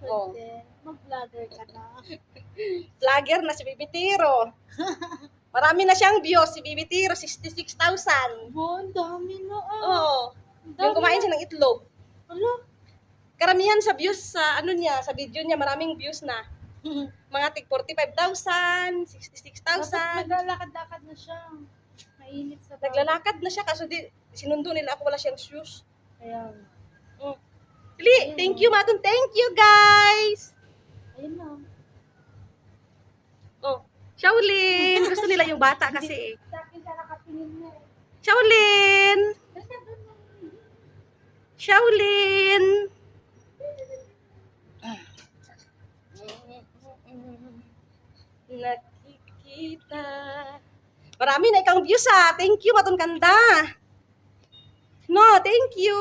Oh. Mag-vlogger ka na. Vlogger na si Bibitiro. Marami na siyang views. Si Bibitiro, 66,000. Ang dami na Oo. Yung kumain siya ng itlog. Ano? Karamihan sa views sa ano niya, sa video niya, maraming views na. Mga tig 45,000, 66,000. Naglalakad-lakad na siya. Mainit sa bahay. Naglalakad na siya kaso sinundo nila ako, wala siyang shoes. Ayan. Dili, thank you Matun, thank you guys. Ayun na. Oh, Shaolin. Gusto nila yung bata kasi eh. Sa akin siya nakatingin na eh. Shaolin. Shaolin. Nakikita. Marami na ikang views ha. Thank you Matun Kanda. No, thank you.